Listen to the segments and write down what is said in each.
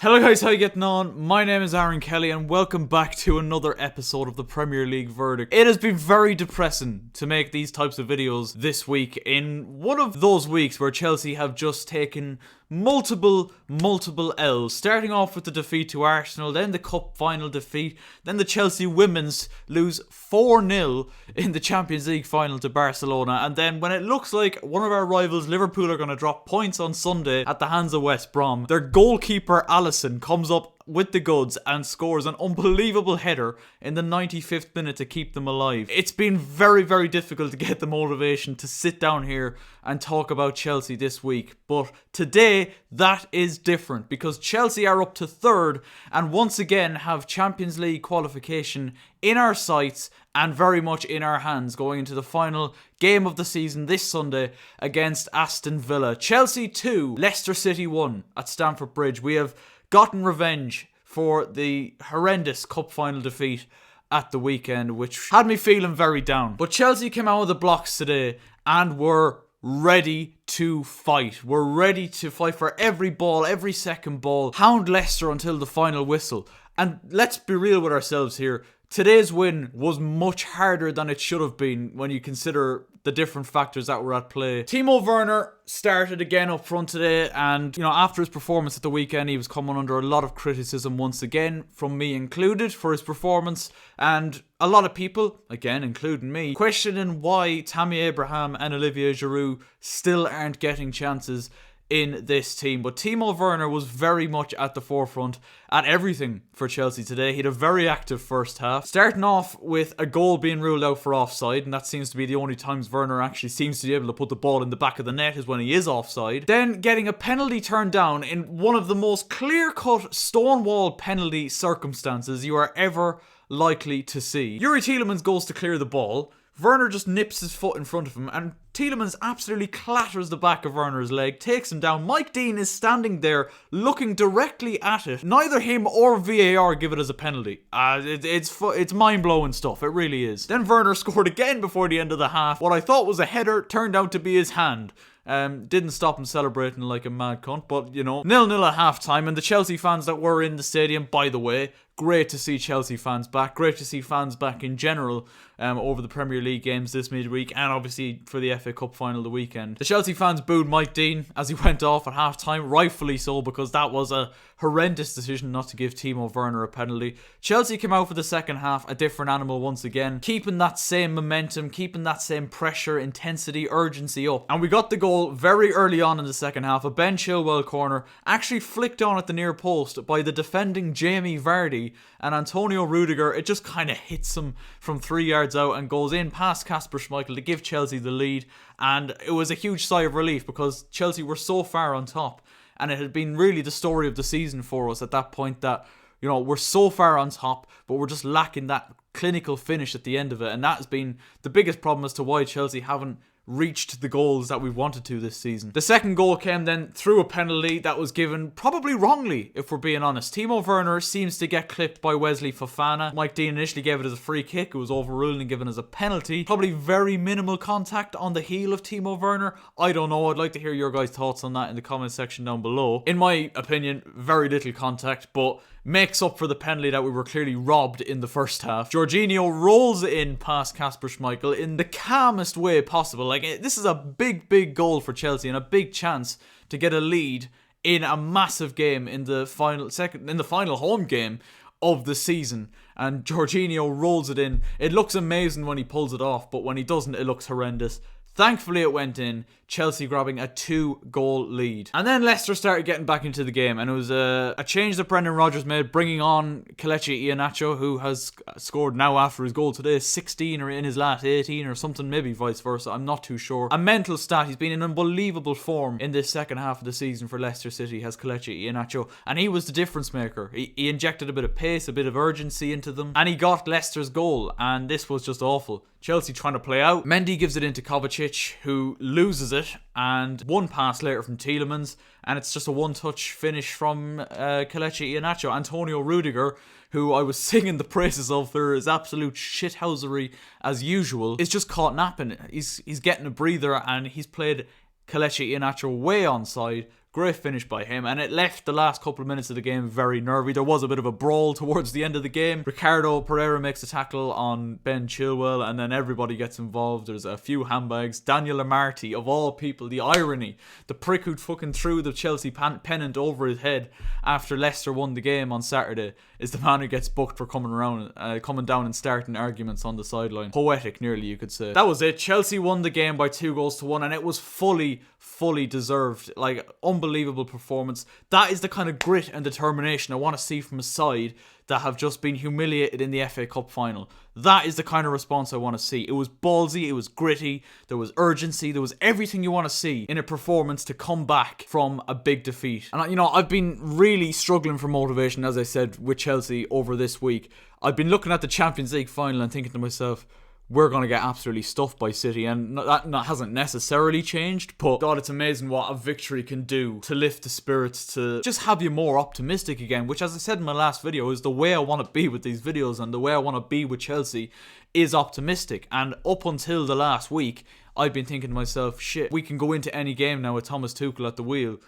Hello guys, how you getting on? My name is Aaron Kelly and welcome back to another episode of the Premier League Verdict. It has been very depressing to make these types of videos this week, in one of those weeks where Chelsea have just taken multiple L's, starting off with the defeat to Arsenal, then the cup final defeat, then the Chelsea women's lose 4-0 in the Champions League final to Barcelona, and then when it looks like one of our rivals, Liverpool, are going to drop points on Sunday at the hands of West Brom, their goalkeeper Alisson comes up with the goods and scores an unbelievable header in the 95th minute to keep them alive. It's been very difficult to get the motivation to sit down here and talk about Chelsea this week, but today that is different because Chelsea are up to third and once again have Champions League qualification in our sights and very much in our hands going into the final game of the season this Sunday against Aston Villa. Chelsea 2, Leicester City 1 at Stamford Bridge. We have gotten revenge for the horrendous cup final defeat at the weekend, which had me feeling very down. But Chelsea came out of the blocks today and were ready to fight. We're ready to fight for every ball, every second ball, hound Leicester until the final whistle. And let's be real with ourselves here. Today's win was much harder than it should have been when you consider the different factors that were at play. Timo Werner started again up front today, and after his performance at the weekend, he was coming under a lot of criticism once again, from me included, for his performance, and a lot of people, again including me, questioning why Tammy Abraham and Olivier Giroud still aren't getting chances in this team. But Timo Werner was very much at the forefront at everything for Chelsea today. He had a very active first half, starting off with a goal being ruled out for offside, and that seems to be the only times Werner actually seems to be able to put the ball in the back of the net is when he is offside. Then getting a penalty turned down in one of the most clear-cut stonewall penalty circumstances you are ever likely to see. Yuri Tielemans goes to clear the ball. Werner just nips his foot in front of him and Tielemans absolutely clatters the back of Werner's leg, takes him down. Mike Dean is standing there looking directly at it. Neither him or VAR give it as a penalty. It's mind-blowing stuff, it really is. Then Werner scored again before the end of the half. What I thought was a header turned out to be his hand. Didn't stop him celebrating like a mad cunt, but 0-0 at half time, and the Chelsea fans that were in the stadium, by the way, great to see Chelsea fans back, great to see fans back in general over the Premier League games this midweek, and obviously for the FA Cup final the weekend. The Chelsea fans booed Mike Dean as he went off at half time, rightfully so, because that was a horrendous decision not to give Timo Werner a penalty. Chelsea came out for the second half a different animal once again, keeping that same momentum, keeping that same pressure, intensity, urgency up, and we got the goal very early on in the second half. A Ben Chilwell corner actually flicked on at the near post by the defending Jamie Vardy, and Antonio Rudiger, it just kind of hits him from 3 yards out and goes in past Kasper Schmeichel to give Chelsea the lead. And it was a huge sigh of relief because Chelsea were so far on top, and it had been really the story of the season for us at that point that we're so far on top, but we're just lacking that clinical finish at the end of it, and that has been the biggest problem as to why Chelsea haven't reached the goals that we wanted to this season. The second goal came then through a penalty that was given probably wrongly, if we're being honest. Timo Werner seems to get clipped by Wesley Fofana. Mike Dean initially gave it as a free kick. It was overruled and given as a penalty. Probably very minimal contact on the heel of Timo Werner. I don't know. I'd like to hear your guys' thoughts on that in the comment section down below. In my opinion, very little contact, but makes up for the penalty that we were clearly robbed in the first half. Jorginho rolls in past Kasper Schmeichel in the calmest way possible. This is a big goal for Chelsea and a big chance to get a lead in a massive game in the final home game of the season. And Jorginho rolls it in. It looks amazing when he pulls it off, but when he doesn't, it looks horrendous. Thankfully it went in, Chelsea grabbing a 2-goal lead. And then Leicester started getting back into the game, and it was a change that Brendan Rodgers made, bringing on Kelechi Iheanacho, who has scored now after his goal today 16 or in his last 18 or something, maybe vice versa, I'm not too sure. A mental stat, he's been in unbelievable form in this second half of the season for Leicester City, has Kelechi Iheanacho, and he was the difference maker. He injected a bit of pace, a bit of urgency into them, and he got Leicester's goal, and this was just awful. Chelsea trying to play out. Mendy gives it into Kovacic, who loses it, and one pass later from Tielemans, and it's just a one-touch finish from Kelechi Iheanacho. Antonio Rudiger, who I was singing the praises of for his absolute shithousery as usual, is just caught napping. He's getting a breather, and he's played Kelechi Iheanacho way onside. Great finish by him, and it left the last couple of minutes of the game very nervy. There was a bit of a brawl towards the end of the game. Ricardo Pereira makes a tackle on Ben Chilwell, and then everybody gets involved. There's a few handbags. Daniel Amartey, of all people, the irony, the prick who fucking threw the Chelsea pennant over his head after Leicester won the game on Saturday, is the man who gets booked for coming down and starting arguments on the sideline. Poetic, nearly, you could say. That was it. Chelsea won the game by 2-1, and it was fully deserved. Like, unbelievable performance. That is the kind of grit and determination I want to see from a side that have just been humiliated in the FA Cup final. That is the kind of response I want to see. It was ballsy, it was gritty, there was urgency, there was everything you want to see in a performance to come back from a big defeat. And, you know, I've been really struggling for motivation, as I said, with Chelsea over this week. I've been looking at the Champions League final and thinking to myself, we're going to get absolutely stuffed by City, and that hasn't necessarily changed, but God, it's amazing what a victory can do to lift the spirits, to just have you more optimistic again, which, as I said in my last video, is the way I want to be with these videos, and the way I want to be with Chelsea is optimistic. And up until the last week, I've been thinking to myself, shit, we can go into any game now with Thomas Tuchel at the wheel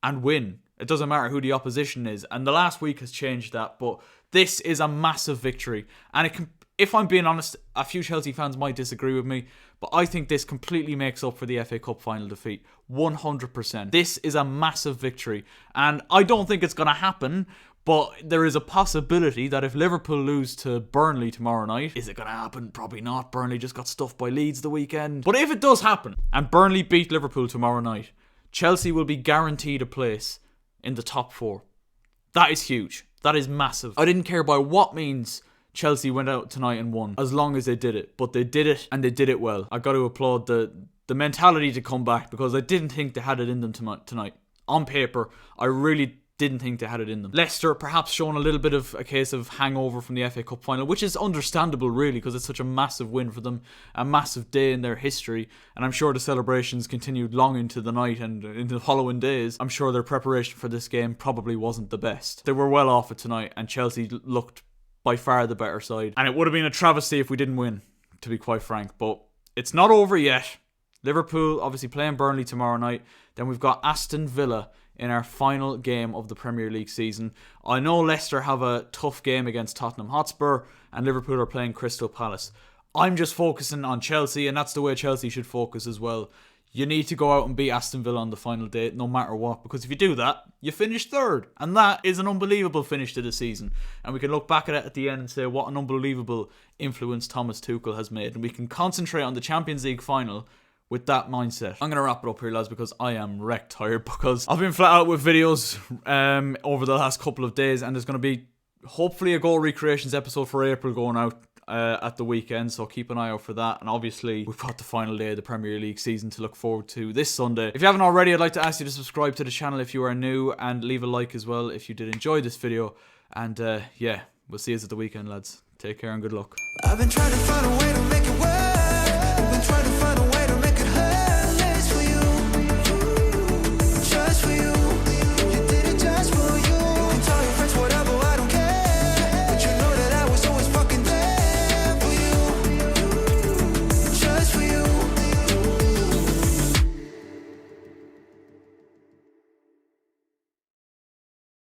and win. It doesn't matter who the opposition is, and the last week has changed that, but this is a massive victory, and it can, if I'm being honest, a few Chelsea fans might disagree with me, but I think this completely makes up for the FA Cup final defeat. 100%. This is a massive victory, and I don't think it's going to happen, but there is a possibility that if Liverpool lose to Burnley tomorrow night, is it going to happen? Probably not. Burnley just got stuffed by Leeds the weekend. But if it does happen, and Burnley beat Liverpool tomorrow night, Chelsea will be guaranteed a place in the top 4. That is huge. That is massive. I didn't care by what means Chelsea went out tonight and won, as long as they did it. But they did it, and they did it well. I got to applaud the mentality to come back, because I didn't think they had it in them tonight. On paper, I really didn't think they had it in them. Leicester perhaps showing a little bit of a case of hangover from the FA Cup final, which is understandable really, because it's such a massive win for them, a massive day in their history, and I'm sure the celebrations continued long into the night and into the following days. I'm sure their preparation for this game probably wasn't the best. They were well off it tonight, and Chelsea looked by far the better side. And it would have been a travesty if we didn't win, to be quite frank. But it's not over yet. Liverpool obviously playing Burnley tomorrow night. Then we've got Aston Villa in our final game of the Premier League season. I know Leicester have a tough game against Tottenham Hotspur, and Liverpool are playing Crystal Palace. I'm just focusing on Chelsea, and that's the way Chelsea should focus as well. You need to go out and beat Aston Villa on the final day, no matter what, because if you do that, you finish third, and that is an unbelievable finish to the season. And we can look back at it at the end and say what an unbelievable influence Thomas Tuchel has made, and we can concentrate on the Champions League final with that mindset. I'm going to wrap it up here, lads, because I am wrecked tired, because I've been flat out with videos over the last couple of days, and there's going to be hopefully a goal recreations episode for April going out at the weekend, so keep an eye out for that. And obviously we've got the final day of the Premier League season to look forward to this Sunday. If you haven't already, I'd like to ask you to subscribe to the channel if you are new, and leave a like as well if you did enjoy this video. And yeah, we'll see you at the weekend, lads. Take care and good luck. I've been trying to find a way to make it work. I've been trying to find a way